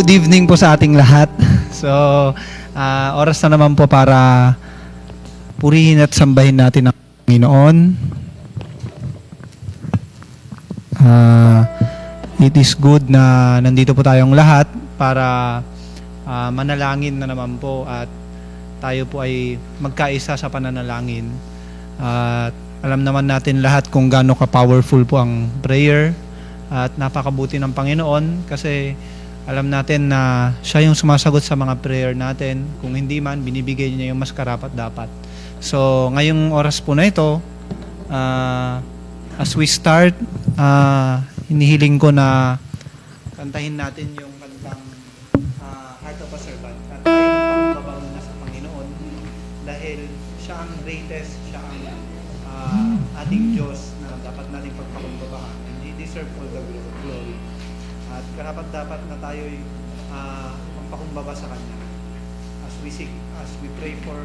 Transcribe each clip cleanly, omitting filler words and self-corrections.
Good evening po sa ating lahat. So, oras na naman po para purihin at sambahin natin ang Panginoon. It is good na nandito po tayong lahat para manalangin na naman po at tayo po ay magkaisa sa pananalangin. At alam naman natin lahat kung gaano ka-powerful po ang prayer at napakabuti ng Panginoon kasi alam natin na siya yung sumasagot sa mga prayer natin. Kung hindi man, binibigay niya yung mas karapat-dapat. So, ngayong oras po na ito, as we start, hinihiling ko na kantahin natin yung kantang Heart of a Servant. At tayo magpakumbaba muna sa Panginoon dahil siya ang greatest, siya ang ating Diyos na dapat nating pagpakumbabahan. And He deserves all the glory. At karapat dapat na tayo'y magpakumbaba sa Kanya as we pray for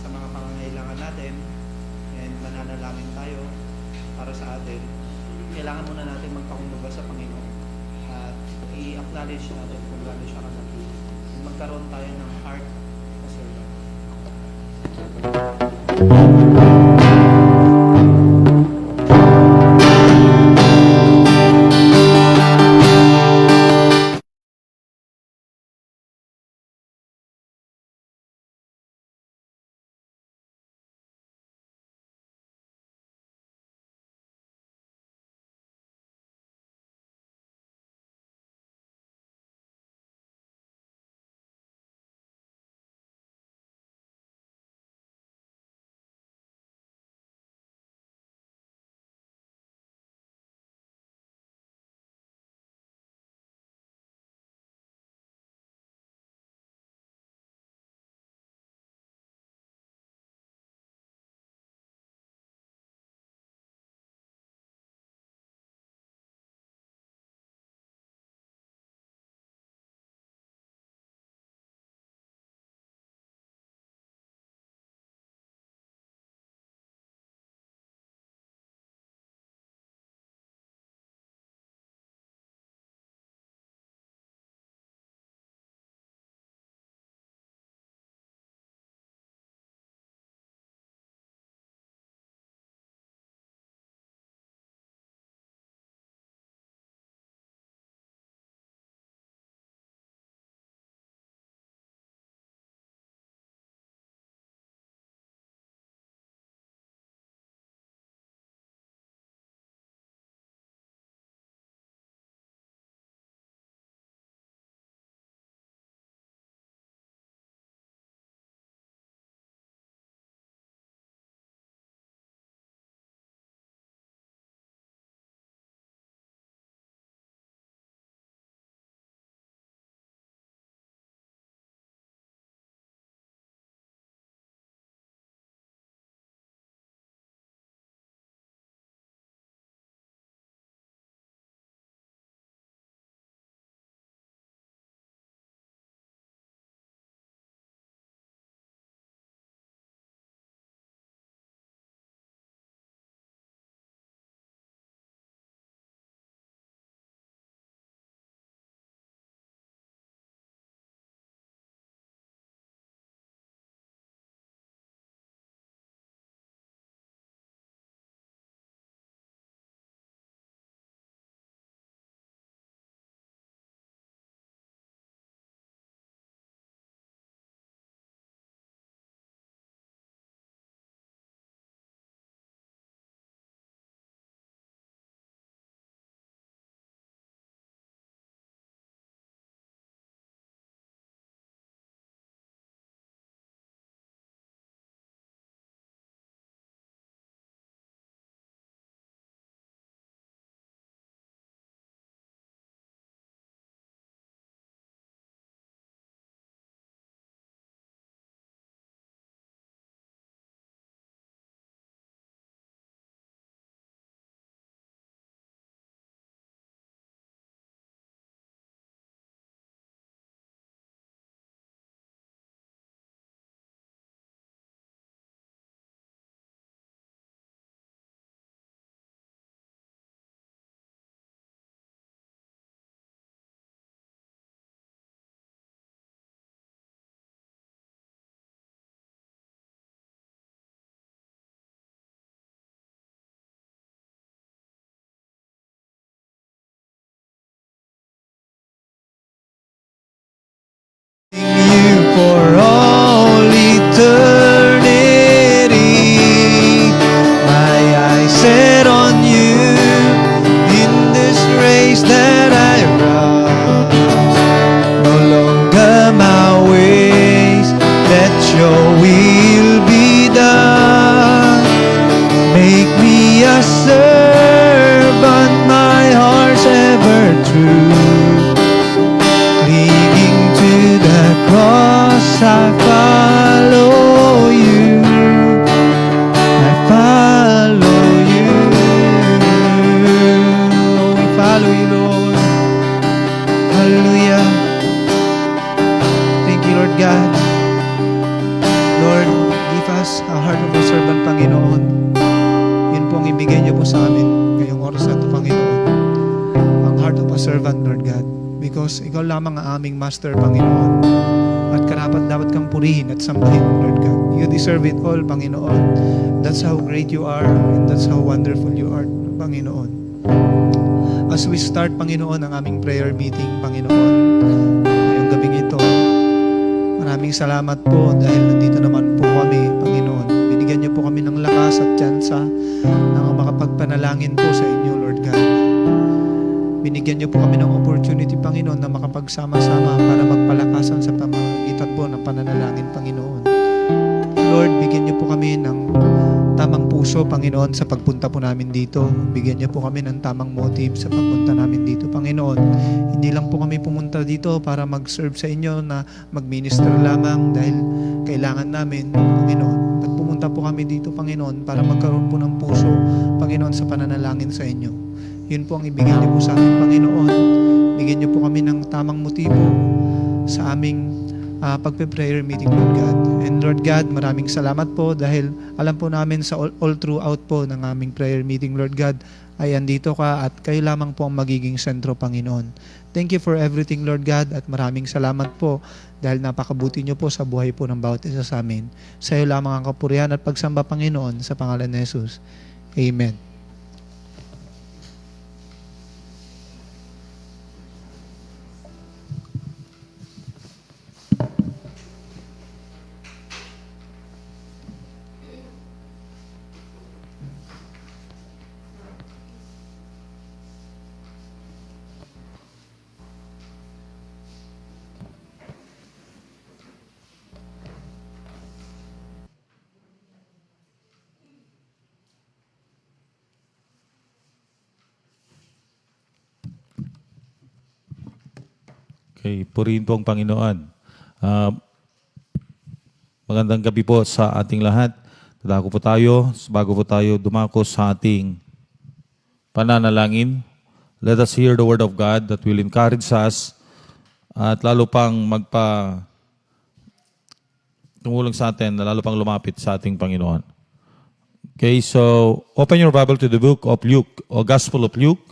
sa mga pangangailangan natin and mananalangin tayo para sa atin. Kailangan muna natin magpakumbaba sa Panginoon at i-acknowledge natin kung gaano siya kalaki. Magkaroon tayo ng heart of servant. for all eternity. My eyes set on you in this race that I run. No longer my ways, let your will be done. Make me a servant, my heart's ever true. Clinging to the cross, I follow you. I follow you. Oh, we follow you, Lord. Hallelujah. Thank you, Lord God. Lord, give us a heart of a servant, Panginoon. Yun po ang ibigay niyo po sa amin ngayong oras na ito, Panginoon. Ang heart of a servant, Lord God. Because ikaw lamang ang aming master, Panginoon. At karapat dapat kang purihin at sambahin, Lord God. You deserve it all, Panginoon. That's how great you are and that's how wonderful you are, Panginoon. As we start, Panginoon, ang aming prayer meeting, Panginoon, ngayong gabing ito, maraming salamat po dahil nandito naman po kami, Panginoon. Binigyan niyo po kami ng lakas at tsansa na makapagpanalangin po sa inyo, Lord God. Binigyan niyo po kami ng opportunity, Panginoon, na makapagsama-sama para magpalakasan sa pamamagitan po ng pananalangin, Panginoon. Lord, bigyan niyo po kami ng tamang puso, Panginoon, sa pagpunta po namin dito. Bigyan niyo po kami ng tamang motive sa pagpunta namin dito, Panginoon. Hindi lang po kami pumunta dito para mag-serve sa inyo na mag-minister lamang dahil kailangan namin, Panginoon. At pumunta po kami dito, Panginoon, para magkaroon po ng puso, Panginoon, sa pananalangin sa inyo. Yun po ang ibigay niyo po sa amin, Panginoon. Bigyan niyo po kami ng tamang motibo sa aming pagpe-prayer meeting, Lord God. And Lord God, maraming salamat po dahil alam po namin sa all throughout po ng aming prayer meeting, Lord God, ay andito ka at kayo lamang po ang magiging sentro, Panginoon. Thank you for everything, Lord God, at maraming salamat po dahil napakabuti niyo po sa buhay po ng bawat isa sa amin. Sa iyo lamang ang kapurihan at pagsamba, Panginoon, sa pangalan ni Jesus. Amen. Okay, purihin po ang Panginoon. Magandang gabi po sa ating lahat. Dadako po tayo, bago po tayo dumako sa ating pananalangin. Let us hear the word of God that will encourage us at lalo pang tumulong sa atin na lalo pang lumapit sa ating Panginoon. Okay, so open your Bible to the book of Luke o Gospel of Luke.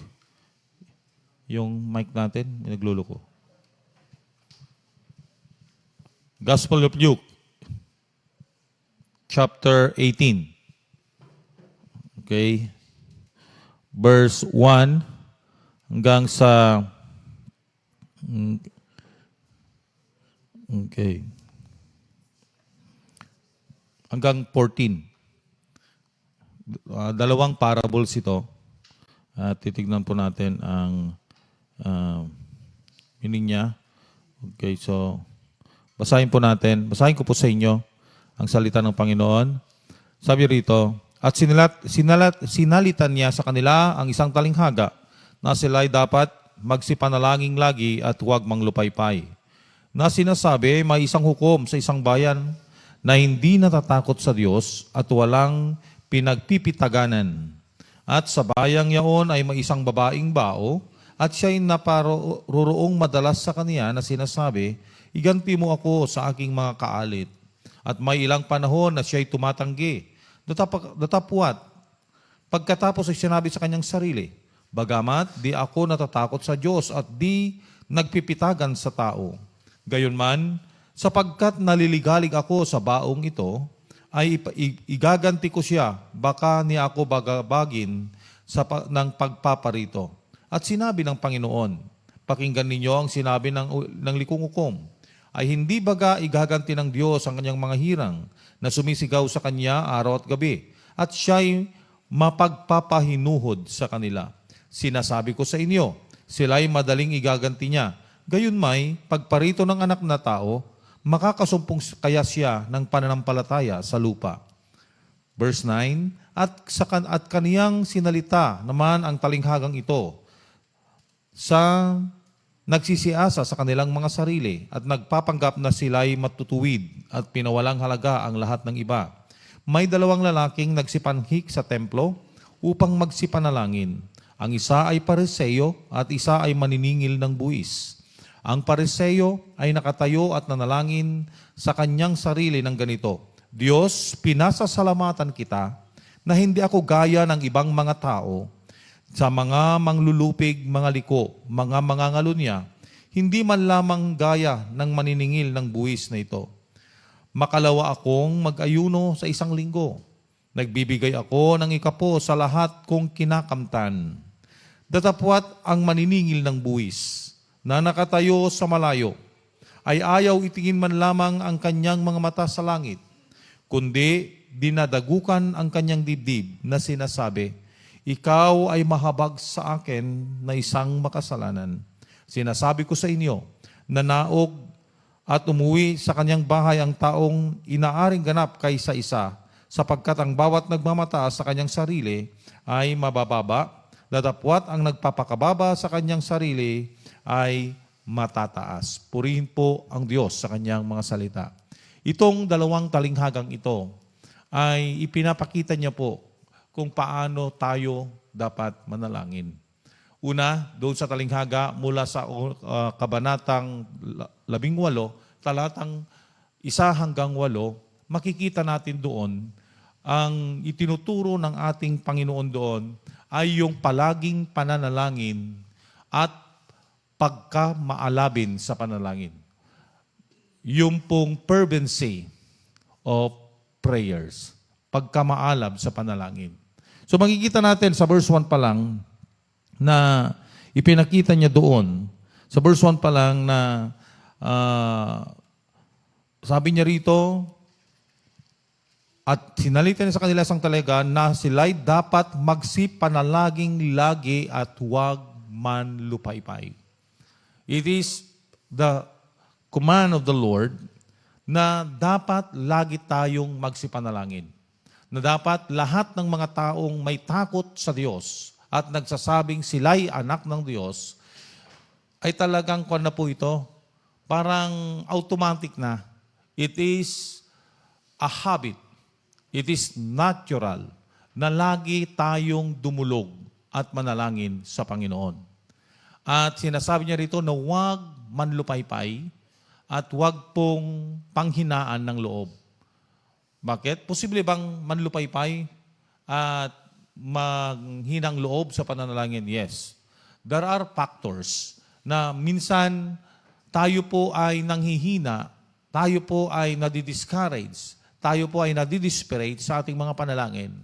Yung mic natin, nagluluko. Gospel of Luke, chapter 18. Okay. Verse 1 hanggang sa okay. Hanggang 14. Dalawang parables ito. Titignan po natin ang meaning niya. Okay, so basahin po natin. Basahin ko po sa inyo ang salita ng Panginoon. Sabi rito, at sinalitan niya sa kanila ang isang talinghaga na sila'y dapat magsipanalangin lagi at huwag manglupaypay. Na sinasabi, may isang hukom sa isang bayan na hindi natatakot sa Diyos at walang pinagpipitaganan. At sa bayang yaon ay may isang babaeng bao at siya'y naparoroong madalas sa kaniya na sinasabi, iganti mo ako sa aking mga kaalit. At may ilang panahon na siya'y tumatanggi. Datapwat, pagkatapos ay sinabi sa kanyang sarili, bagamat di ako natatakot sa Diyos at di nagpipitagan sa tao. Gayunman, sapagkat naliligalig ako sa baong ito, ay igaganti ko siya, baka niya ako bagabagin ng pagpaparito. At sinabi ng Panginoon, pakinggan ninyo ang sinabi ng likong hukom. Ay hindi baga igaganti ng Diyos ang kanyang mga hirang na sumisigaw sa kanya araw at gabi, at siya'y mapagpapahinuhod sa kanila. Sinasabi ko sa inyo, sila'y madaling igaganti niya. Gayunmay, pagparito ng anak na tao, makakasumpong kaya siya ng pananampalataya sa lupa. Verse 9, at kaniyang sinalita naman ang talinghagang ito sa nagsisiasa sa kanilang mga sarili at nagpapanggap na sila'y matutuwid at pinawalang halaga ang lahat ng iba. May dalawang lalaking nagsipanhik sa templo upang magsipanalangin. Ang isa ay Pariseo at isa ay maniningil ng buwis. Ang Pariseo ay nakatayo at nanalangin sa kanyang sarili ng ganito, Diyos, pinasasalamatan kita na hindi ako gaya ng ibang mga tao sa mga manglulupig, mga liko, mga mangangalunya, hindi man lamang gaya ng maniningil ng buwis na ito. Makalawa akong mag-ayuno sa 1 linggo. Nagbibigay ako ng ikapo sa lahat kong kinakamtan. Datapwat ang maniningil ng buwis na nakatayo sa malayo ay ayaw itingin man lamang ang kanyang mga mata sa langit, kundi dinadagukan ang kanyang dibdib na sinasabi, ikaw ay mahabag sa akin na isang makasalanan. Sinasabi ko sa inyo, na naog at umuwi sa kanyang bahay ang taong inaaring ganap kaysa isa, sapagkat ang bawat nagmamataas sa kanyang sarili ay mabababa, datapwat ang nagpapakababa sa kanyang sarili ay matataas. Purihin po ang Diyos sa kanyang mga salita. Itong dalawang talinghagang ito ay ipinapakita niya po kung paano tayo dapat manalangin. Una, doon sa talinghaga mula sa kabanatang 18, talatang 1 hanggang 8, makikita natin doon ang itinuturo ng ating Panginoon doon ay yung palaging pananalangin at pagkamaalabin sa panalangin. Yung pong fervency of prayers, pagkamaalab sa panalangin. So makikita natin sa verse 1 pa lang na ipinakita niya doon. Sa verse 1 pa lang na sabi niya rito, at sinalita niya sa kanila isang talaga na sila'y dapat magsipanalaging lagi at huwag manlupaypay. It is the command of the Lord na dapat lagi tayong magsipanalangin. Na dapat lahat ng mga taong may takot sa Diyos at nagsasabing sila'y anak ng Diyos, ay talagang kung na po ito, parang automatic na. It is a habit. It is natural na lagi tayong dumulog at manalangin sa Panginoon. At sinasabi niya rito na huwag manlupaypay at huwag pong panghinaan ng loob. Bakit? Posible bang manlupaypay at manghinang loob sa pananalangin? Yes. There are factors na minsan tayo po ay nanghihina, tayo po ay nadidiscourage, tayo po ay nadidesperate sa ating mga panalangin.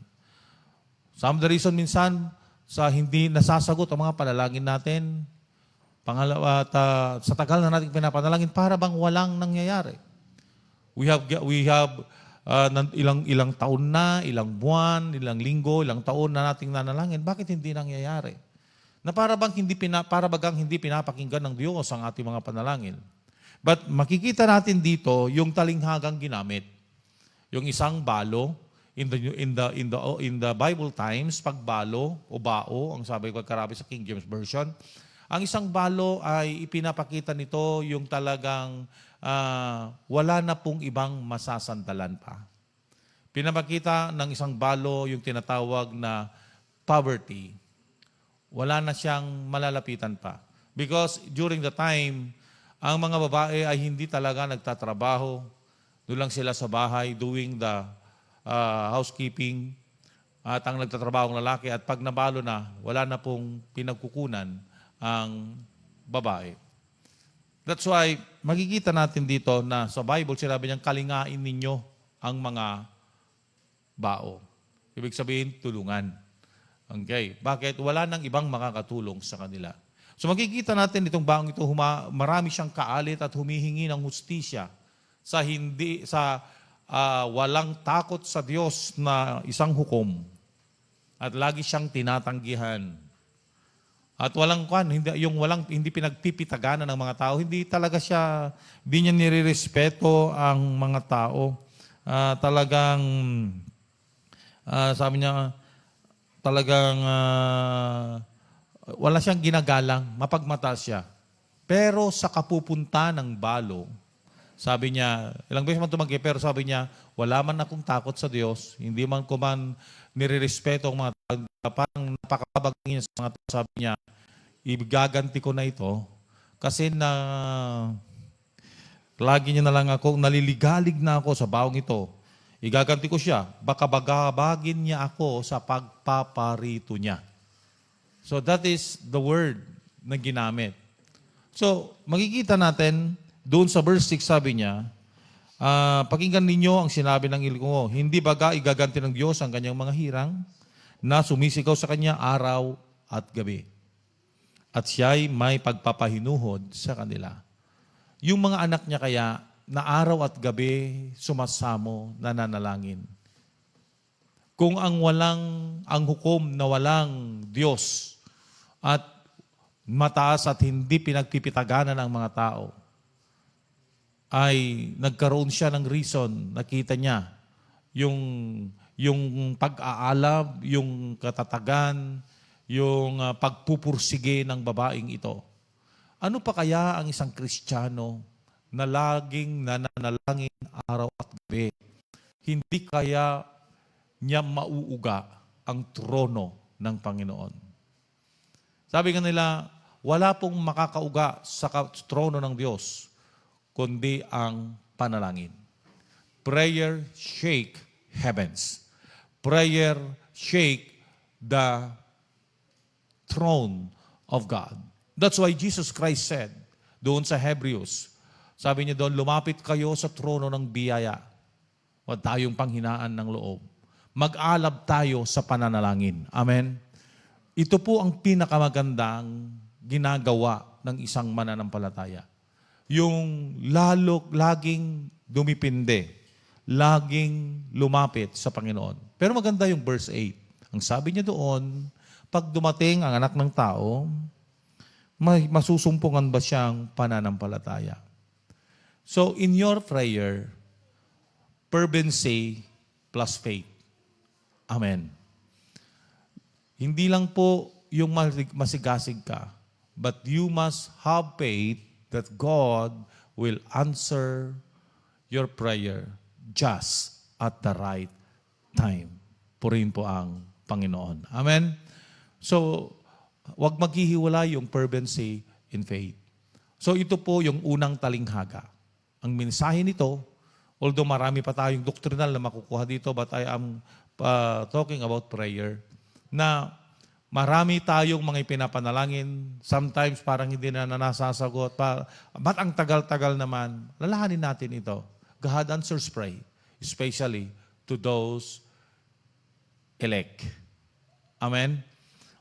Some of the reason minsan sa hindi nasasagot ang mga panalangin natin, pangalawa, sa tagal na nating pinapanalangin, para bang walang nangyayari. We have ilang taon na, ilang buwan, ilang linggo, ilang taon na nating nanalangin, bakit hindi nangyayari? Na para bagang hindi pinapakinggan ng Diyos ang ating mga panalangin. But makikita natin dito yung talinghagang ginamit. Yung isang balo, in the Bible times, pagbalo o bao, ang sabi ko karabi sa King James Version, ang isang balo ay ipinapakita nito yung talagang wala na pong ibang masasandalan pa. Pinapakita ng isang balo yung tinatawag na poverty. Wala na siyang malalapitan pa. Because during the time, ang mga babae ay hindi talaga nagtatrabaho. Doon lang sila sa bahay doing the housekeeping. At ang nagtatrabaho ng lalaki, at pag nabalo na, wala na pong pinagkukunan ang babae. That's why, makikita natin dito na sa Bible, sinabi niyang kalingain ninyo ang mga bao. Ibig sabihin, tulungan. Okay. Bakit? Wala nang ibang makakatulong sa kanila. So makikita natin itong baong ito, marami siyang kaalit at humihingi ng hustisya sa walang takot sa Diyos na isang hukom. At lagi siyang tinatanggihan. At hindi pinagpipitaganan ng mga tao, hindi niya nirerespeto ang mga tao. Sabi niya, wala siyang ginagalang, mapagmata siya. Pero sa kapupunta ng balo, sabi niya, ilang beses man tumanggi, pero sabi niya, wala man akong takot sa Diyos, hindi man ko nirerespeto ang mga tao, parang napakabagin niya sa mga tao, sabi niya, igaganti ko na ito, kasi lagi niya na lang naliligalig na ako sa baong ito. Igaganti ko siya, baka bagabagin niya ako sa pagpaparito niya. So that is the word na ginamit. So, makikita natin, doon sa verse 6 sabi niya, pakinggan ninyo ang sinabi ng Ilong, hindi baga igaganti ng Diyos ang kanyang mga hirang na sumisigaw sa kanya araw at gabi. At siya'y may pagpapahinuhod sa kanila. Yung mga anak niya kaya, na araw at gabi sumasamo, nananalangin. Kung ang hukom na walang Diyos at mataas at hindi pinagpipitaganan ng mga tao, ay nagkaroon siya ng reason, nakita niya yung pag-aalab, yung katatagan, yung pagpupursige ng babaeng ito. Ano pa kaya ang isang Kristiyano na laging nananalangin araw at gabi? Hindi kaya niya mauuga ang trono ng Panginoon? Sabi nga nila, wala pong makakauga sa trono ng Diyos, kundi ang panalangin. Prayer shake heavens. Prayer shake the throne of God. That's why Jesus Christ said, doon sa Hebrews, sabi niya doon, lumapit kayo sa trono ng biyaya. Huwag tayong panghinaan ng loob. Mag-alab tayo sa pananalangin. Amen? Ito po ang pinakamagandang ginagawa ng isang mananampalataya. Yung laging dumipinde, laging lumapit sa Panginoon. Pero maganda yung verse 8. Ang sabi niya doon, pag dumating ang anak ng tao, masusumpungan ba siyang pananampalataya? So, in your prayer, fervency plus faith. Amen. Hindi lang po yung masigasig ka, but you must have faith that God will answer your prayer just at the right time. Purihin po ang Panginoon. Amen? So, wag maghihiwalay yung fervency in faith. So, ito po yung unang talinghaga. Ang mensahe nito, although marami pa tayong doktrinal na makukuha dito, but I am talking about prayer, na marami tayong mga ipinapanalangin, sometimes parang hindi na nasasagot, ba't ang tagal-tagal naman? Lalahanin natin ito. God answers prayer, especially to those elect. Amen?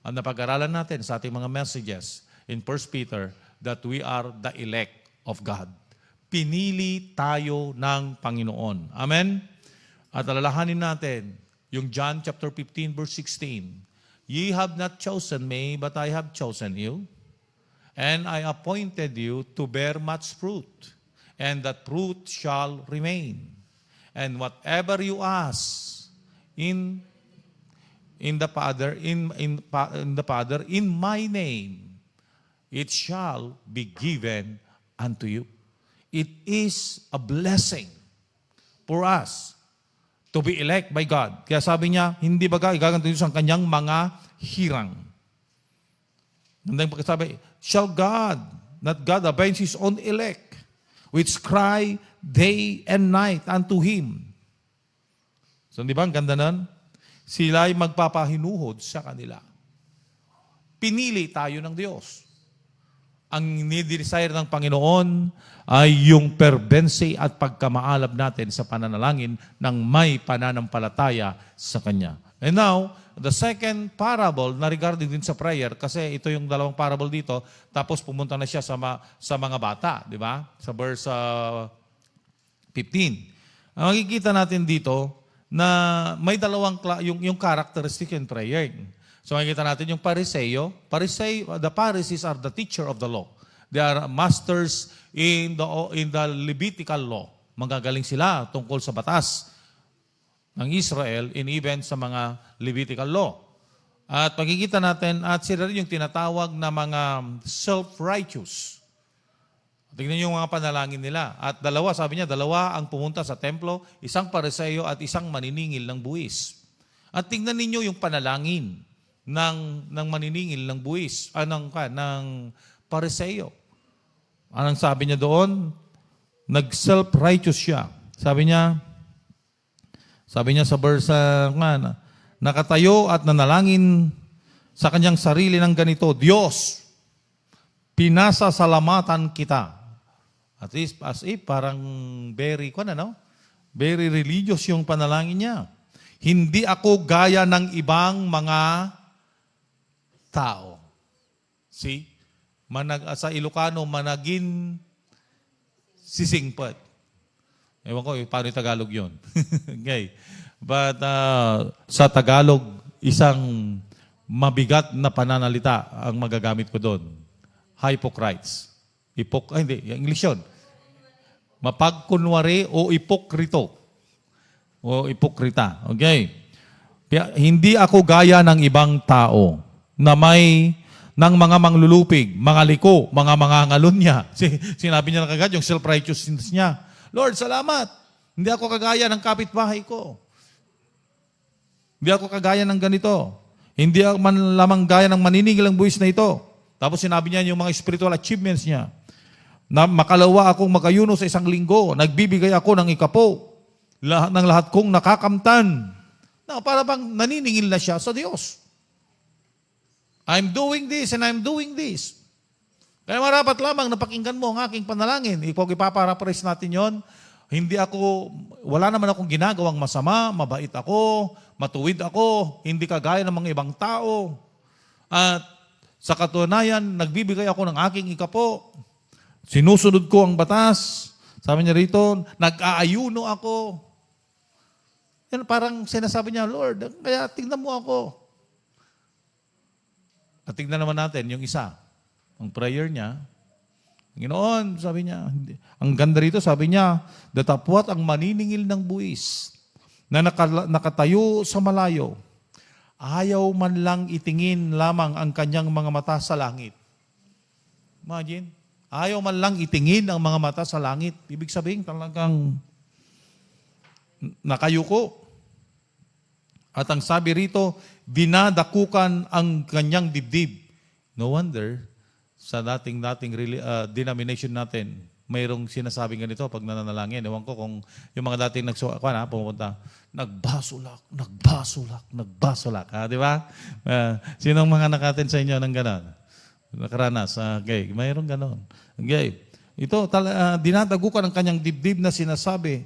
Ang napag-aralan natin sa ating mga messages in 1 Peter, that we are the elect of God. Pinili tayo ng Panginoon. Amen? At alalahanin natin, yung John chapter 15 verse 16, Ye have not chosen me, but I have chosen you, and I appointed you to bear much fruit, and that fruit shall remain. And whatever you ask in the Father, in my name, it shall be given unto you. It is a blessing for us to be elect by God. Kaya sabi niya, hindi baga igaganto Diyos ang kanyang mga hirang. Nandang pagkasabi, shall God, not God, avenge His own elect, which cry day and night unto Him. So, di ba, ang ganda nun? Sila'y magpapahinuhod sa kanila. Pinili tayo ng Diyos. Ang nidesire ng Panginoon ay yung fervency at pagkamaalab natin sa pananalangin ng may pananampalataya sa Kanya. And now, the second parable na regarding din sa prayer, kasi ito yung dalawang parable dito, tapos pumunta na siya sa mga bata, di ba? Sa verse 15. Ang makikita natin dito na may dalawang yung characteristic in prayer. So makikita natin yung Pariseo. The Pharisees are the teacher of the law. They are masters in the Levitical law. Magagaling sila tungkol sa batas ng Israel in even sa mga Levitical law. At makikita natin, at sila rin yung tinatawag na mga self-righteous. Tingnan niyo yung mga panalangin nila. At sabi niya, dalawa ang pumunta sa templo, isang Pariseo at isang maniningil ng buwis. At tingnan ninyo yung panalangin ng maniningil ng buwis, ng Pariseo. Anong sabi niya doon? Nag-self-righteous siya. Sabi niya sa verse nakatayo at nanalangin sa kanyang sarili ng ganito, Diyos, pinasasalamatan kita. At least, as if, parang very religious yung panalangin niya. Hindi ako gaya ng ibang mga tao. See? Sa Ilocano, managin sisingpet. Ewan ko, paano yung Tagalog yun? Okay. But sa Tagalog, isang mabigat na pananalita ang magagamit ko doon. Hypocrites. Hindi, English yun. Mapagkunwari o ipokrito. O ipokrita. Okay. Kaya, hindi ako gaya ng ibang tao na may ng mga manglulupig, mga liko, mga mangangalon niya. Sinabi niya na kagad yung self-righteousness niya. Lord, salamat. Hindi ako kagaya ng kapitbahay ko. Hindi ako kagaya ng ganito. Hindi ako man lamang gaya ng maniningil ng buwis na ito. Tapos sinabi niya yung mga spiritual achievements niya. Na makalawa akong magayuno sa isang linggo. Nagbibigay ako ng ikapo. Ng lahat kong nakakamtan. Para bang naniningil na siya sa Diyos. I'm doing this and I'm doing this. Kaya marapat lamang napakinggan mo ang aking panalangin. Ipag ipaparaphrase natin yon. Wala naman akong ginagawang masama, mabait ako, matuwid ako, hindi kagaya ng mga ibang tao. At sa katunayan, nagbibigay ako ng aking ikapo. Sinusunod ko ang batas. Sabi niya rito, nag-aayuno ako. Yan parang sinasabi niya, Lord, kaya tingnan mo ako. At tingnan naman natin yung isa. Ang prayer niya, Ginoon, sabi niya, ang ganda rito, sabi niya, datapwat ang maniningil ng buwis na nakatayo sa malayo, ayaw man lang itingin lamang ang kanyang mga mata sa langit. Imagine, ayaw man lang itingin ang mga mata sa langit. Ibig sabihin, talagang nakayuko. At ang sabi rito, dinadakukan ang kanyang dibdib. No wonder, sa dating denomination natin, mayroong sinasabing ganito pag nananalangin. Ewan ko kung yung mga dating pumunta, nagbasulak. Di ba? Sinong mga nakatin sa inyo ng gano'n? Nakaranas. Okay, mayroong gano'n. Okay. Ito, dinadagukan ang kanyang dibdib na sinasabi,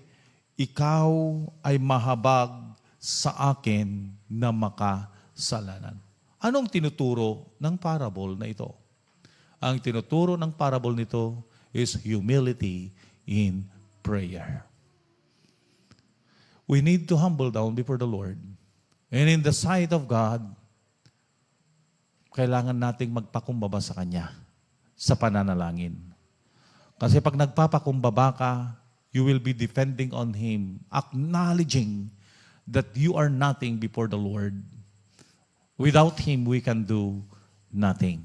ikaw ay mahabag sa akin na makasalanan. Anong tinuturo ng parable na ito? Ang tinuturo ng parable nito is humility in prayer. We need to humble down before the Lord. And in the sight of God, kailangan nating magpakumbaba sa Kanya sa pananalangin. Kasi pag nagpapakumbaba ka, you will be depending on Him, acknowledging that you are nothing before the Lord. Without Him, we can do nothing.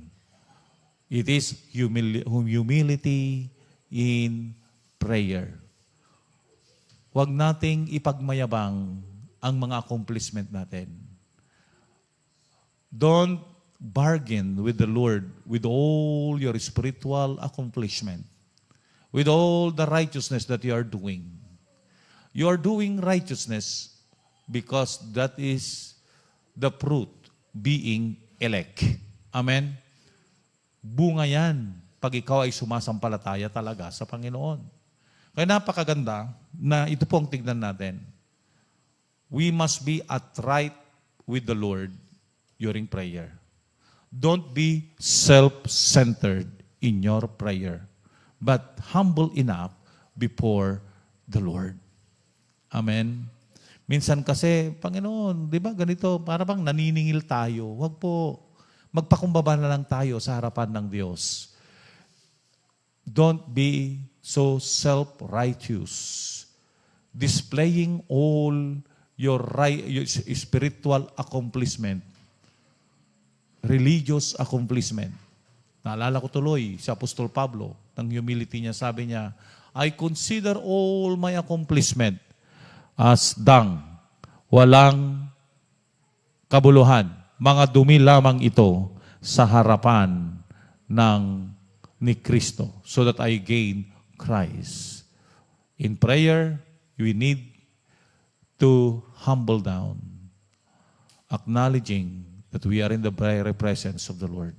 It is humility in prayer. Huwag nating ipagmayabang ang mga accomplishment natin. Don't bargain with the Lord with all your spiritual accomplishment, with all the righteousness that you are doing. You are doing righteousness because that is the fruit being elect. Amen? Bunga yan pag ikaw ay sumasampalataya talaga sa Panginoon. Kaya napakaganda na ito po ang tignan natin. We must be at right with the Lord during prayer. Don't be self-centered in your prayer, but humble enough before the Lord. Amen? Minsan kasi, Panginoon, di ba ganito, para bang naniningil tayo. Huwag po, magpakumbaba na lang tayo sa harapan ng Diyos. Don't be so self-righteous, displaying all your spiritual accomplishment, religious accomplishment. Naalala ko tuloy si Apostol Pablo, ng humility niya, sabi niya, I consider all my accomplishment as dung, walang kabuluhan. Mga dumi lamang ito sa harapan ni Kristo, so that I gain Christ. In prayer, we need to humble down, acknowledging that we are in the very presence of the Lord.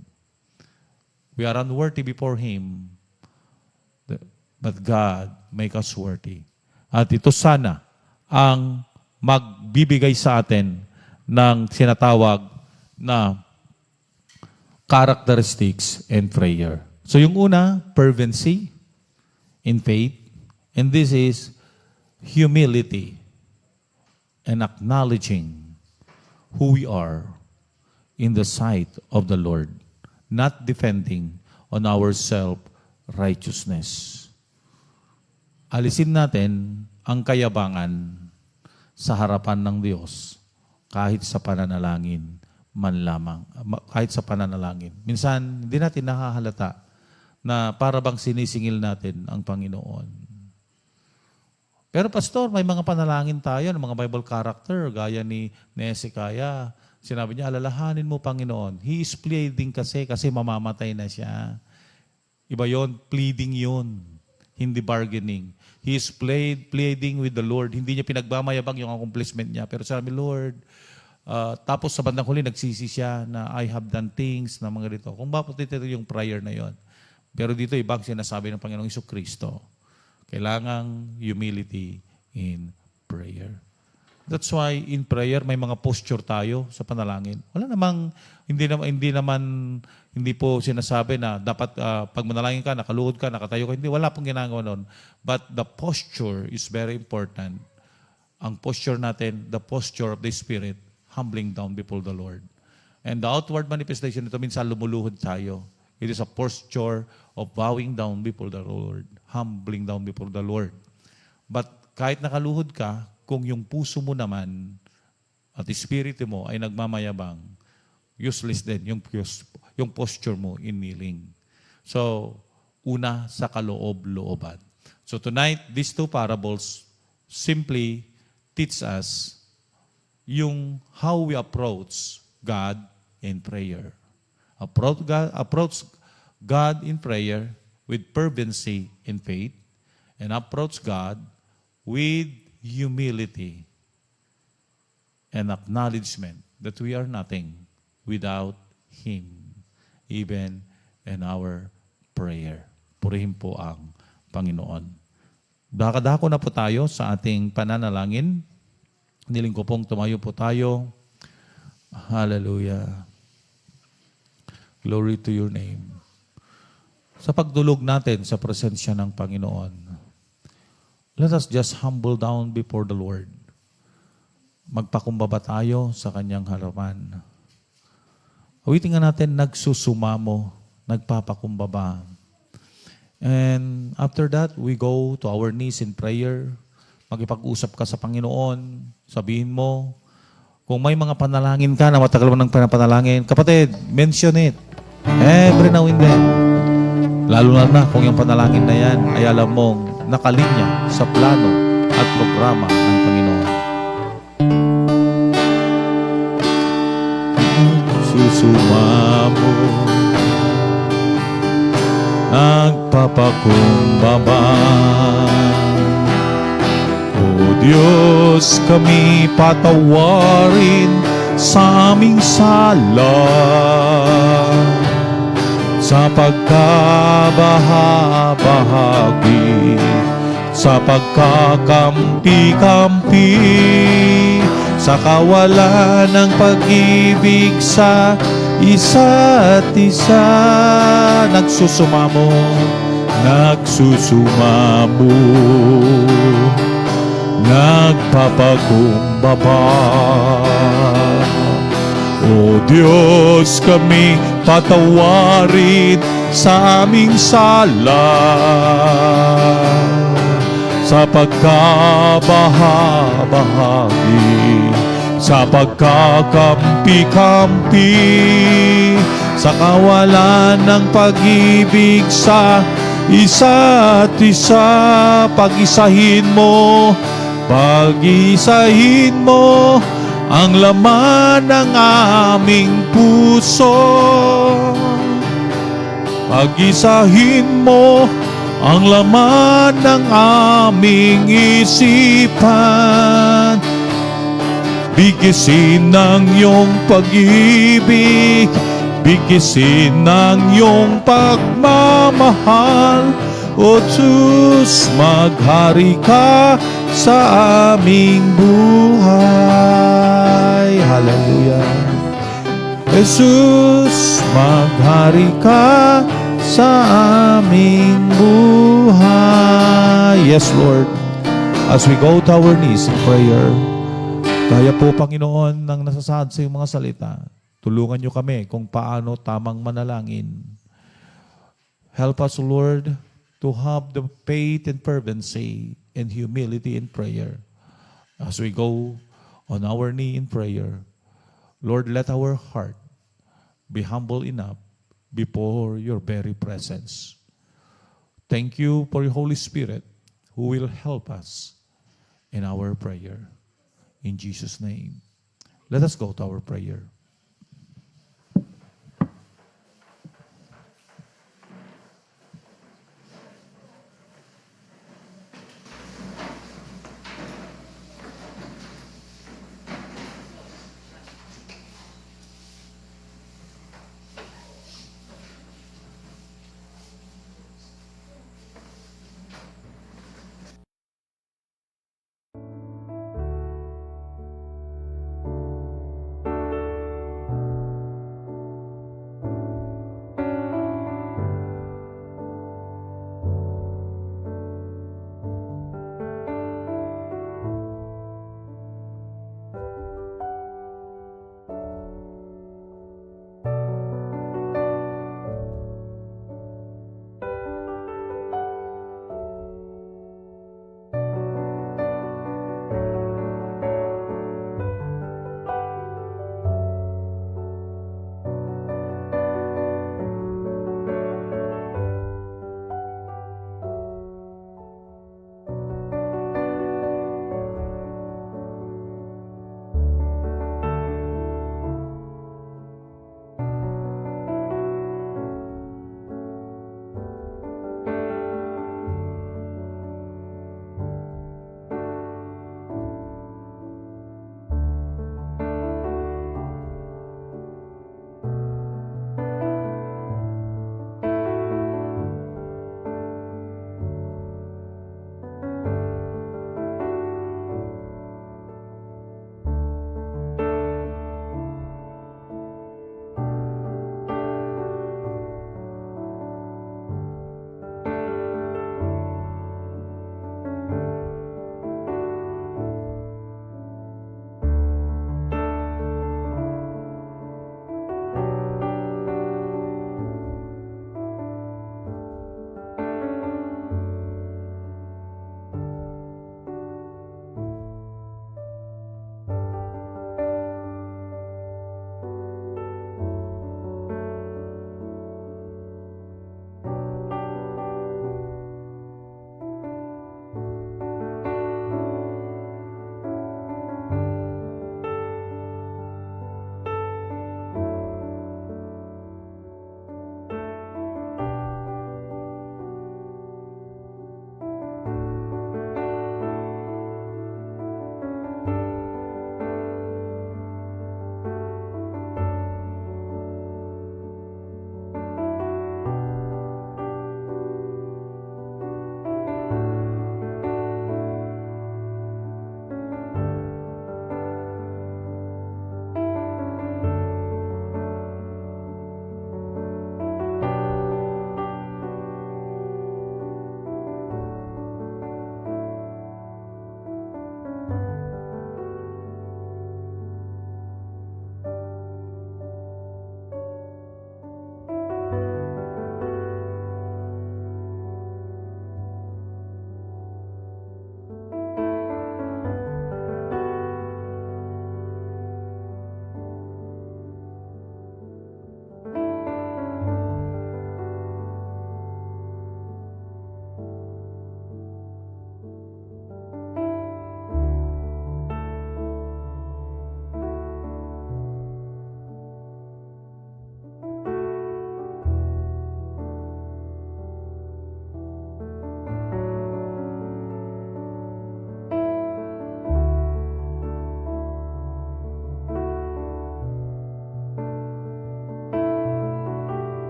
We are unworthy before Him, but God make us worthy. At ito sana ang magbibigay sa atin ng sinatawag na characteristics in prayer. So yung una, fervency in faith. And this is humility and acknowledging who we are in the sight of the Lord, not defending on our self-righteousness. Alisin natin ang kayabangan sa harapan ng Diyos kahit sa pananalangin man lamang. Kahit sa pananalangin. Minsan, hindi natin nakahalata na para bang sinisingil natin ang Panginoon. Pero pastor, may mga panalangin tayo ng mga Bible character, gaya ni Hezekiah. Sinabi niya, alalahanin mo, Panginoon. He is pleading kasi mamamatay na siya. Iba yon, pleading yon, hindi bargaining. He is pleading with the Lord. Hindi niya pinagmamayabang yung accomplishment niya. Pero sabi, Lord, tapos sa bandang huli, nagsisi siya na I have done things na mga dito. Kung bakit ito yung prayer na yon. Pero dito, ibang sinasabi ng Panginoong Jesucristo. Kailangang humility in prayer. That's why in prayer may mga posture tayo sa panalangin. Wala namang hindi po sinasabi na dapat pag manalangin ka, nakaluhod ka, nakatayo ka. Hindi, wala pong ginagawa noon. But the posture is very important. Ang posture natin, the posture of the Spirit, humbling down before the Lord. And the outward manifestation nito, minsan lumuluhod tayo. It is a posture of bowing down before the Lord, humbling down before the Lord. But kahit nakaluhod ka, kung yung puso mo naman at espiritu mo ay nagmamayabang, useless din yung posture mo in kneeling. So, una sa kaloob-looban. So tonight, these two parables simply teach us yung how we approach God in prayer. Approach God in prayer with fervency in faith, and approach God with humility and acknowledgement that we are nothing without Him, even in our prayer. Purihin po ang Panginoon. Dako na po tayo sa ating pananalangin. Niling ko pong tumayo po tayo. Hallelujah. Glory to your name. Sa pagdulog natin sa presensya ng Panginoon, let us just humble down before the Lord. Magpakumbaba tayo sa Kanyang harapan. Awitin nga natin, nagsusumamo, nagpapakumbaba. And after that, we go to our knees in prayer. Magipag-usap ka sa Panginoon. Sabihin mo, kung may mga panalangin ka na matagal mo ng panapanalangin, kapatid, mention it. Every now and then. Lalo na kung yung panalangin na yan ay alam mong nakalinya sa plano at programa ng Panginoon. Susumamo, nagpapakumbaba. O Diyos, kami patawarin sa aming sala, sa pagkabahabahagi, sa pagkakampi-kampi, sa kawalan ng pag-ibig sa isa't isa. Nagsusumamo, nagpapakumbaba. O Diyos, kami patawarin sa aming sala, sa pagkabaha-bahagi, sa pagkakampi-kampi, sa kawalan ng pag-ibig sa isa't isa. Pag-isahin mo ang laman ng aming puso. Pag-isahin mo ang laman ng aming isipan. Bigisin ng iyong pag-ibig, bigisin ng iyong pagmamahal. O Diyos, maghari ka sa aming buhay. Hallelujah. Jesus, maghari ka sa aming buhay. Yes, Lord. As we go to our knees in prayer, kaya po, Panginoon, nang nasasaad sa iyong mga salita, tulungan niyo kami kung paano tamang manalangin. Help us, Lord, to have the faith and fervency and humility in prayer. As we go on our knee in prayer, Lord, let our heart be humble enough before your very presence. Thank you for your Holy Spirit who will help us in our prayer. In Jesus' name, let us go to our prayer.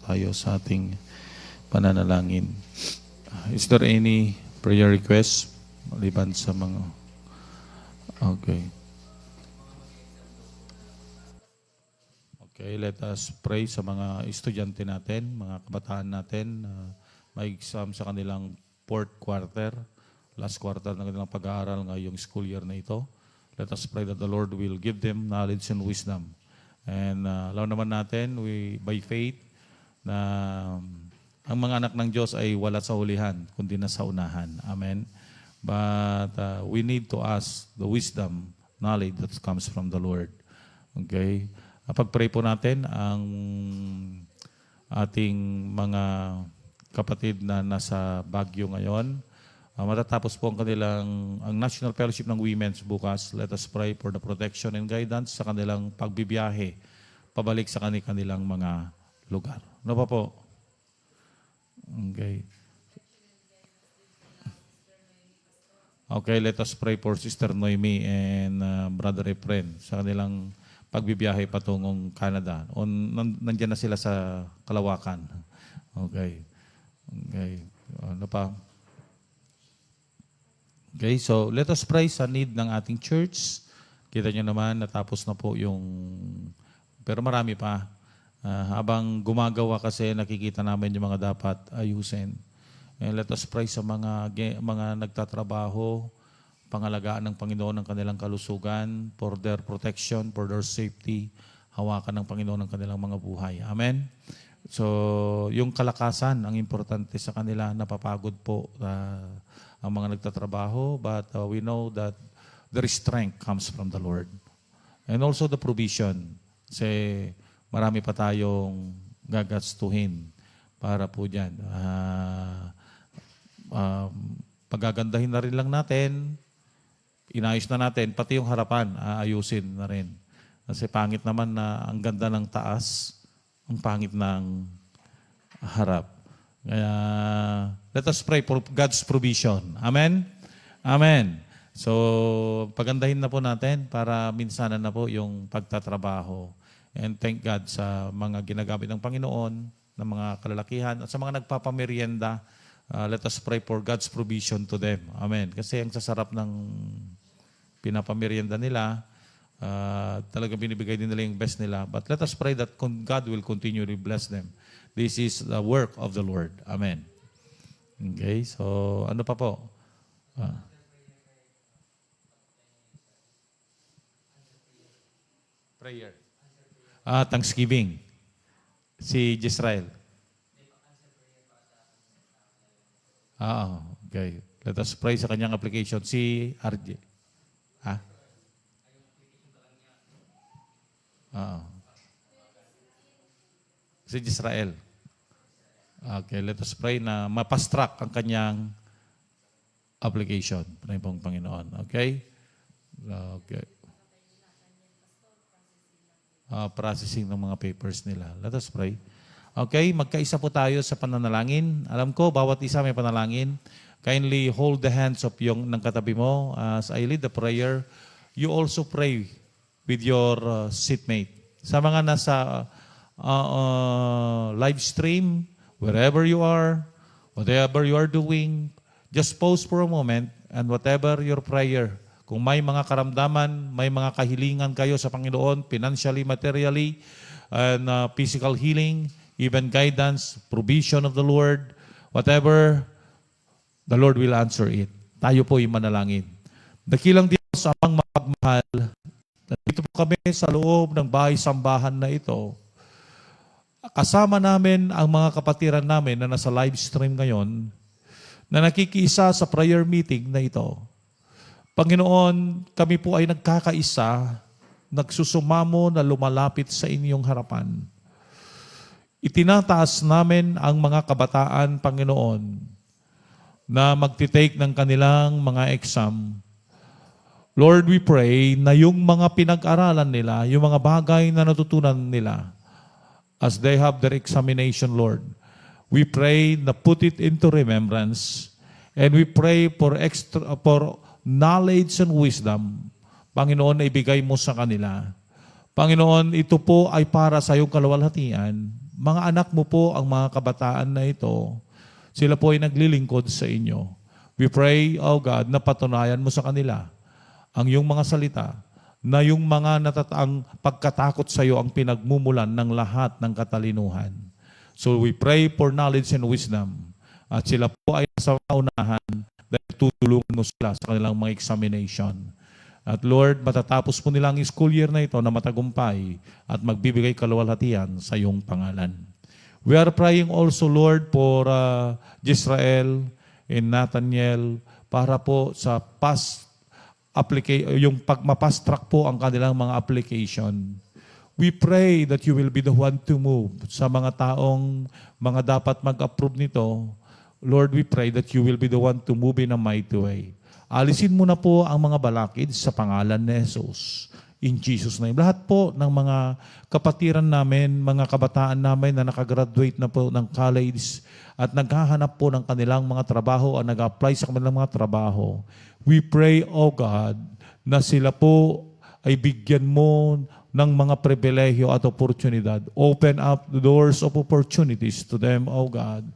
tayo sa ating pananalangin. Is there any prayer request maliban sa mga... Okay. Okay, let us pray sa mga estudyante natin, mga kabataan natin na may exam sa kanilang fourth quarter, last quarter ng kanilang pag-aaral ngayong school year na ito. Let us pray that the Lord will give them knowledge and wisdom. And alam naman natin, by faith, na ang mga anak ng Diyos ay wala sa hulihan, kundi nasa unahan. Amen. But we need to ask the wisdom, knowledge that comes from the Lord. Okay? Pag-pray po natin ang ating mga kapatid na nasa Baguio ngayon. Matatapos po ang National Fellowship ng Women's bukas. Let us pray for the protection and guidance sa kanilang pagbibiyahe pabalik sa kanilang mga lugar. Ano pa po? Okay. Okay, let us pray for Sister Noemi and Brother Efren sa kanilang pagbibiyahe patungong Canada. Nandiyan na sila sa Kalawakan. Okay. Okay. Ano pa? Okay, so let us pray sa need ng ating church. Kita nyo naman, natapos na po yung... Pero marami pa. Habang gumagawa kasi, nakikita namin yung mga dapat ayusin. And let us pray sa mga nagtatrabaho, pangalagaan ng Panginoon ng kanilang kalusugan, for their protection, for their safety, hawakan ng Panginoon ng kanilang mga buhay. Amen? So, yung kalakasan, ang importante sa kanila, napapagod po ang mga nagtatrabaho, but we know that their strength comes from the Lord. And also the provision. Kasi marami pa tayong gagastuhin para po dyan. Pagagandahin na rin lang natin, inayos na natin, pati yung harapan, ayusin na rin. Kasi pangit naman na ang ganda ng taas, ang pangit ng harap. Kaya, let us pray for God's provision. Amen? Amen. So, pagandahin na po natin para minsanan na po yung pagtatrabaho. And thank God sa mga ginagamit ng Panginoon, ng mga kalalakihan, at sa mga nagpapamerienda. Let us pray for God's provision to them. Amen. Kasi ang sasarap ng pinapamerienda nila, talagang binibigay din nila yung best nila. But let us pray that God will continue to bless them. This is the work of the Lord. Amen. Okay, so ano pa po? Prayer. Thanksgiving. Si Jezrael. Okay. Let us pray sa kanyang application. Si RJ. Si Jezrael. Okay, let us pray na mapastrack ang kanyang application. Pray pong Panginoon. Okay? Okay. Processing ng mga papers nila. Let us pray. Okay, magkaisa po tayo sa pananalangin. Alam ko, bawat isa may panalangin. Kindly hold the hands of yung ng katabi mo as I lead the prayer. You also pray with your seatmate. Sa mga nasa live stream, wherever you are, whatever you are doing, just pause for a moment and whatever your prayer, kung may mga karamdaman, may mga kahilingan kayo sa Panginoon, financially, materially, and physical healing, even guidance, provision of the Lord, whatever, the Lord will answer it. Tayo po yung manalangin. Dakilang Diyos, amang mapagmahal, nandito po kami sa loob ng bahay-sambahan na ito. Kasama namin ang mga kapatiran namin na nasa live stream ngayon na nakikisa sa prayer meeting na ito. Panginoon, kami po ay nagkakaisa, nagsusumamo na lumalapit sa inyong harapan. Itinataas namin ang mga kabataan, Panginoon, na magtitake ng kanilang mga exam. Lord, we pray na yung mga pinag-aralan nila, yung mga bagay na natutunan nila, as they have their examination, Lord, we pray na put it into remembrance, and we pray for knowledge and wisdom, Panginoon, na ibigay mo sa kanila. Panginoon, ito po ay para sa iyong kaluwalhatian. Mga anak mo po, ang mga kabataan na ito, sila po ay naglilingkod sa inyo. We pray, O God, na patunayan mo sa kanila ang iyong mga salita, na yung mga ang pagkatakot sa iyo ang pinagmumulan ng lahat ng katalinuhan. So we pray for knowledge and wisdom. At sila po ay nasa unahan dahil tutulungan mo sila sa kanilang mga examination. At Lord, matatapos po nila ang school year na ito na matagumpay at magbibigay kaluwalhatian sa iyong pangalan. We are praying also, Lord, for Jezreel and Nathaniel para po sa yung pag-fast track po ang kanilang mga application. We pray that you will be the one to move sa mga taong mga dapat mag-approve nito. Lord, we pray that you will be the one to move in a mighty way. Alisin mo na po ang mga balakid sa pangalan ni Jesus. In Jesus' name. Lahat po ng mga kapatiran namin, mga kabataan namin na nakagraduate na po ng college at naghahanap po ng kanilang mga trabaho o nag-apply sa kanilang mga trabaho. We pray, O God, na sila po ay bigyan mo ng mga pribilehyo at oportunidad. Open up the doors of opportunities to them, O God.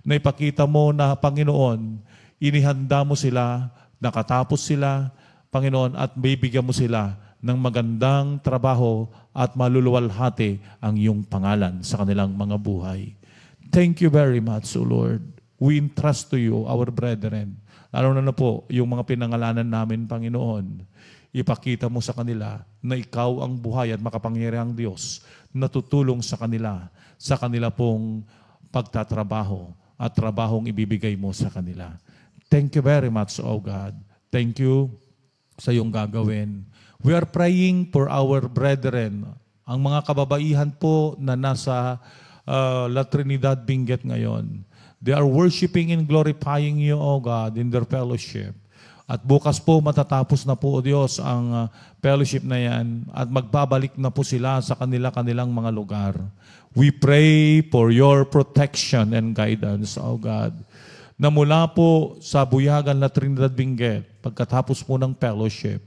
Na ipakita mo na, Panginoon, inihanda mo sila, nakatapos sila, Panginoon, at bibigyan mo sila ng magandang trabaho at maluluwalhati ang iyong pangalan sa kanilang mga buhay. Thank you very much, O Lord. We entrust to you, our brethren. Lalo na po, yung mga pinangalanan namin, Panginoon, ipakita mo sa kanila na ikaw ang buhay at makapangyarihang Diyos na tutulong sa kanila pong pagtatrabaho at trabahong ibibigay mo sa kanila. Thank you very much, O God. Thank you sa iyong gagawin. We are praying for our brethren, ang mga kababaihan po na nasa La Trinidad, Benguet ngayon. They are worshiping and glorifying you, O God, in their fellowship. At bukas po matatapos na po, O Diyos, ang fellowship na yan at magbabalik na po sila sa kanilang mga lugar. We pray for your protection and guidance, O God, na mula po sa Buyagan La Trinidad, Benguet, pagkatapos po ng fellowship,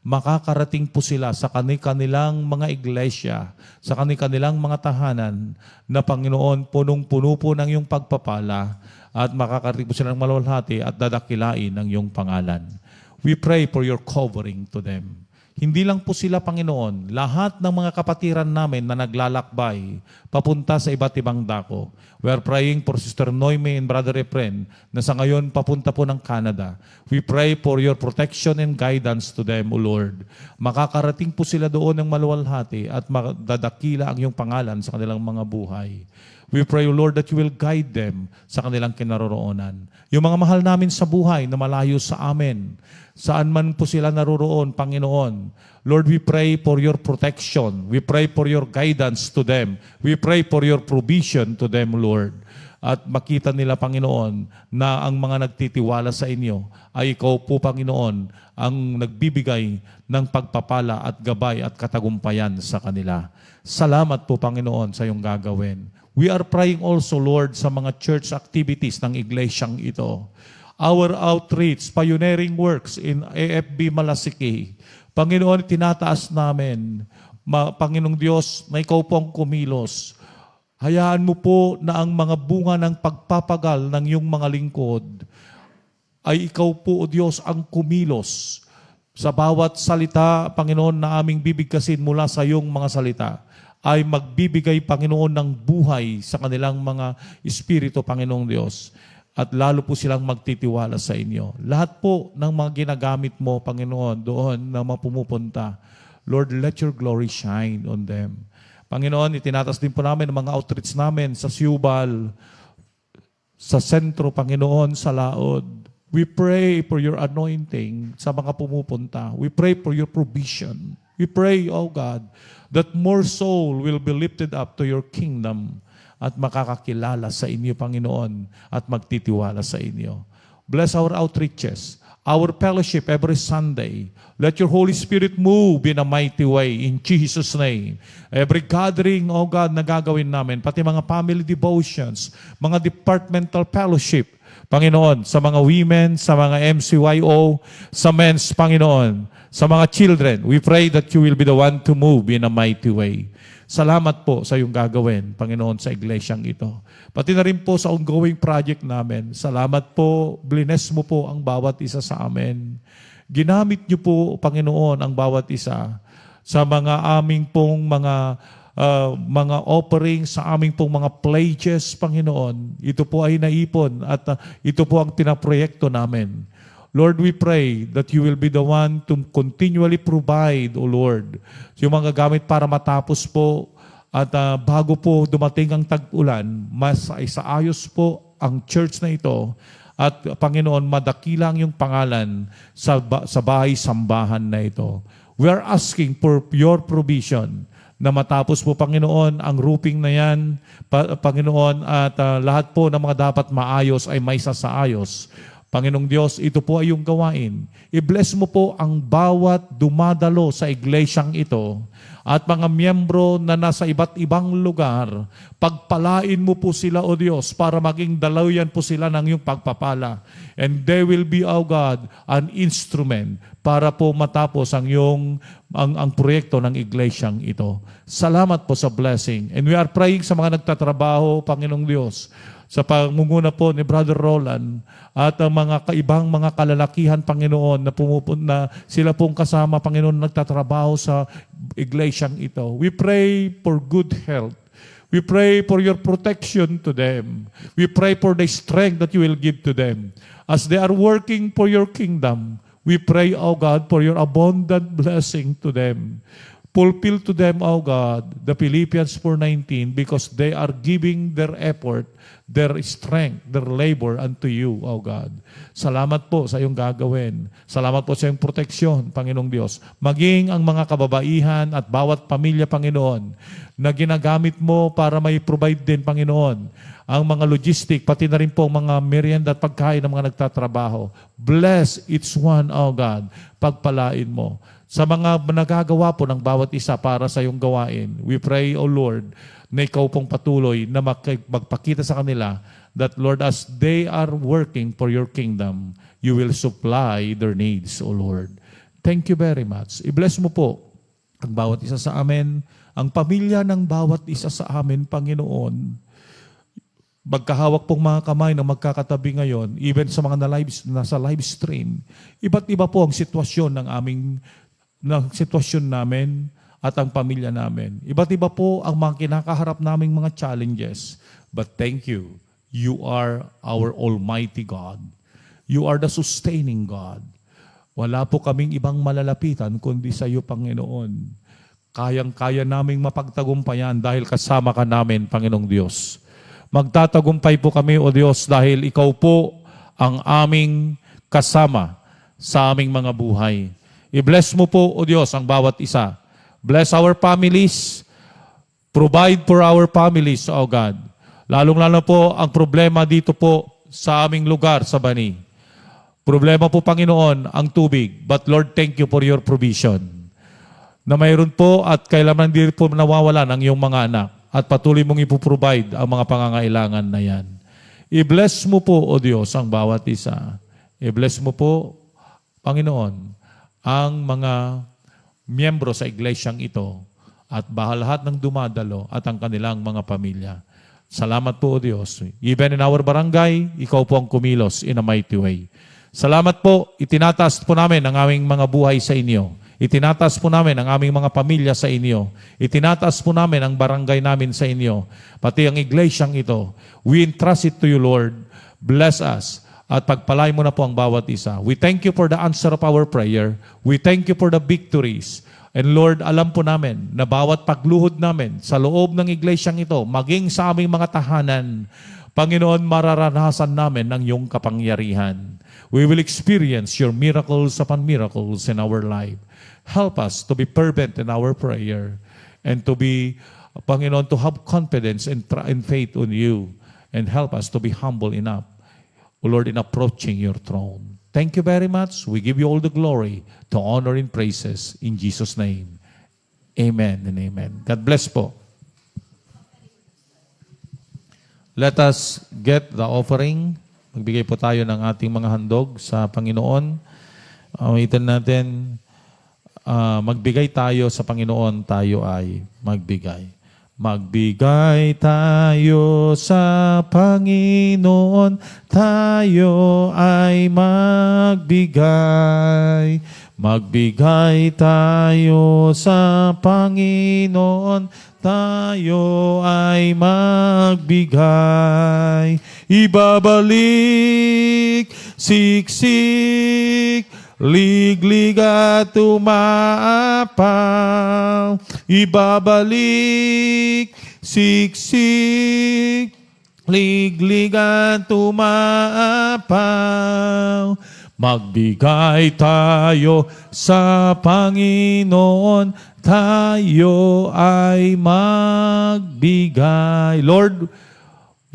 makakarating po sila sa kanilang mga iglesia, sa kanilang mga tahanan, na Panginoon, punong-puno po ng iyong pagpapala at makakarating po sila ng maluwalhati at dadakilain ng iyong pangalan. We pray for your covering to them. Hindi lang po sila, Panginoon, lahat ng mga kapatiran namin na naglalakbay papunta sa iba't ibang dako. We are praying for Sister Noemi and Brother Efren na sa ngayon papunta po ng Canada. We pray for your protection and guidance to them, O Lord. Makakarating po sila doon ng maluwalhati at madadakila ang iyong pangalan sa kanilang mga buhay. We pray, O Lord, that you will guide them sa kanilang kinaroroonan. Yung mga mahal namin sa buhay na malayo sa amin, saan man po sila naroroon, Panginoon, Lord, we pray for your protection. We pray for your guidance to them. We pray for your provision to them, Lord. At makita nila, Panginoon, na ang mga nagtitiwala sa inyo ay ikaw po, Panginoon, ang nagbibigay ng pagpapala at gabay at katagumpayan sa kanila. Salamat po, Panginoon, sa iyong gagawin. We are praying also, Lord, sa mga church activities ng iglesyang ito. Our outreach, pioneering works in AFB Malasiki. Panginoon, tinataas namin, Panginoong Diyos, na ikaw po ang kumilos. Hayaan mo po na ang mga bunga ng pagpapagal ng iyong mga lingkod ay ikaw po, O Diyos, ang kumilos sa bawat salita, Panginoon, na aming bibigkasin mula sa iyong mga salita ay magbibigay, Panginoon, ng buhay sa kanilang mga espiritu, Panginoong Diyos. At lalo po silang magtitiwala sa inyo. Lahat po ng mga ginagamit mo, Panginoon, doon na mga pumupunta, Lord, let your glory shine on them. Panginoon, itinatas din po namin ang mga outreach namin sa Siubal, sa sentro, Panginoon, sa Laod. We pray for your anointing sa mga pumupunta. We pray for your provision. We pray, O God, that more soul will be lifted up to your kingdom at makakakilala sa inyo, Panginoon, at magtitiwala sa inyo. Bless our outreaches, our fellowship every Sunday. Let your Holy Spirit move in a mighty way in Jesus' name. Every gathering, O God, na gagawin namin, pati mga family devotions, mga departmental fellowship, Panginoon, sa mga women, sa mga MCYO, sa men's, Panginoon, sa mga children, we pray that you will be the one to move in a mighty way. Salamat po sa iyong gagawin, Panginoon, sa iglesyang ito. Pati na rin po sa ongoing project namin. Salamat po, bless mo po ang bawat isa sa amin. Ginamit niyo po, Panginoon, ang bawat isa sa mga aming pong mga offerings, sa aming pong mga pledges, Panginoon. Ito po ay naipon at ito po ang pinaproyekto namin. Lord, we pray that you will be the one to continually provide, O Lord, yung mga gamit para matapos po at bago po dumating ang tag-ulan, mas isaayos po ang church na ito at Panginoon, madakilang yung pangalan sa bahay-sambahan na ito. We are asking for your provision na matapos po, Panginoon, ang roofing na yan, Panginoon, at lahat po ng mga dapat maayos ay may sasaayos. Panginoong Diyos, ito po ay yung gawain. I-bless mo po ang bawat dumadalo sa iglesyang ito at mga miyembro na nasa iba't ibang lugar. Pagpalain mo po sila, O Diyos, para maging dalayan po sila ng iyong pagpapala. And they will be, O God, an instrument para po matapos ang proyekto ng iglesyang ito. Salamat po sa blessing. And we are praying sa mga nagtatrabaho, Panginoong Diyos, sa pangunguna po ni Brother Roland at ang mga kaibang mga kalalakihan, Panginoon, na pumupunta, sila pong kasama, Panginoon, nagtatrabaho sa iglesyang ito. We pray for good health. We pray for your protection to them. We pray for the strength that you will give to them. As they are working for your kingdom, we pray, O God, for your abundant blessing to them. Fulfill to them, O God, the Philippians 4:19, because they are giving their effort, their strength, their labor unto you, O God. Salamat po sa iyong gagawin. Salamat po sa iyong proteksyon, Panginoong Diyos. Maging ang mga kababaihan at bawat pamilya, Panginoon, na ginagamit mo para may provide din, Panginoon, ang mga logistic, pati na rin po ang mga merienda at pagkain ng mga nagtatrabaho. Bless each one, O God. Pagpalain mo. Sa mga nagagawa po ng bawat isa para sa iyong gawain, we pray, O Lord, na ikaw pong patuloy na magpakita sa kanila that, Lord, as they are working for your kingdom, you will supply their needs, O Lord. Thank you very much. I-bless mo po ang bawat isa sa amin, ang pamilya ng bawat isa sa amin, Panginoon. Magkahawak pong mga kamay na magkakatabi ngayon, even sa mga nasa live stream. Iba't iba po ang sitwasyon ng sitwasyon namin at ang pamilya namin. Iba't iba po ang mga kinakaharap naming mga challenges. But thank you. You are our Almighty God. You are the sustaining God. Wala po kaming ibang malalapitan kundi sa iyo, Panginoon. Kayang-kaya naming mapagtagumpayan dahil kasama ka namin, Panginoong Diyos. Magtatagumpay po kami, O Diyos, dahil ikaw po ang aming kasama sa aming mga buhay. I-bless mo po, O Diyos, ang bawat isa. Bless our families. Provide for our families, O God. Lalong-lalo po ang problema dito po sa aming lugar sa Bani. Problema po, Panginoon, ang tubig. But Lord, thank you for your provision. Na mayroon po at kailanman hindi po nawawalan ang iyong mga anak. At patuloy mong ipoprovide ang mga pangangailangan na yan. I-bless mo po, O Diyos, ang bawat isa. I-bless mo po, Panginoon, ang mga miyembro sa iglesyang ito at lahat ng dumadalo at ang kanilang mga pamilya. Salamat po, O Diyos. Even in our barangay, ikaw po ang kumilos in a mighty way. Salamat po, itinataas po namin ang aming mga buhay sa inyo. Itinataas po namin ang aming mga pamilya sa inyo. Itinataas po namin ang barangay namin sa inyo. Pati ang iglesyang ito. We entrust it to you, Lord. Bless us. At pagpalay mo na po ang bawat isa. We thank you for the answer of our prayer. We thank you for the victories. And Lord, alam po namin na bawat pagluhod namin sa loob ng iglesyang ito, maging sa aming mga tahanan, Panginoon, mararanasan namin ang iyong kapangyarihan. We will experience your miracles upon miracles in our life. Help us to be fervent in our prayer and to be, Panginoon, to have confidence and faith on you. And help us to be humble enough, O Lord, in approaching your throne. Thank you very much. We give you all the glory, to honor and praises in Jesus' name. Amen and amen. God bless po. Let us get the offering. Magbigay po tayo ng ating mga handog sa Panginoon. Awitin natin, magbigay tayo sa Panginoon, tayo ay magbigay. Magbigay tayo sa Panginoon, tayo ay magbigay. Magbigay tayo sa Panginoon, tayo ay magbigay. Ibabalik, siksik, liglig at umaapaw. Ibabalik, siksik, liglig at umaapaw. Magbigay tayo sa Panginoon, tayo ay magbigay. Lord,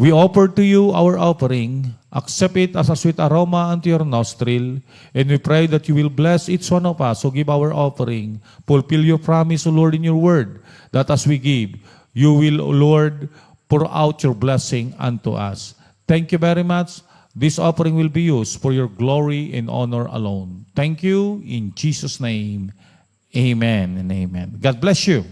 we offer to you our offering. Accept it as a sweet aroma unto your nostril. And we pray that you will bless each one of us who give our offering. Fulfill your promise, O Lord, in your word, that as we give, you will, O Lord, pour out your blessing unto us. Thank you very much. This offering will be used for your glory and honor alone. Thank you. In Jesus' name, amen and amen. God bless you.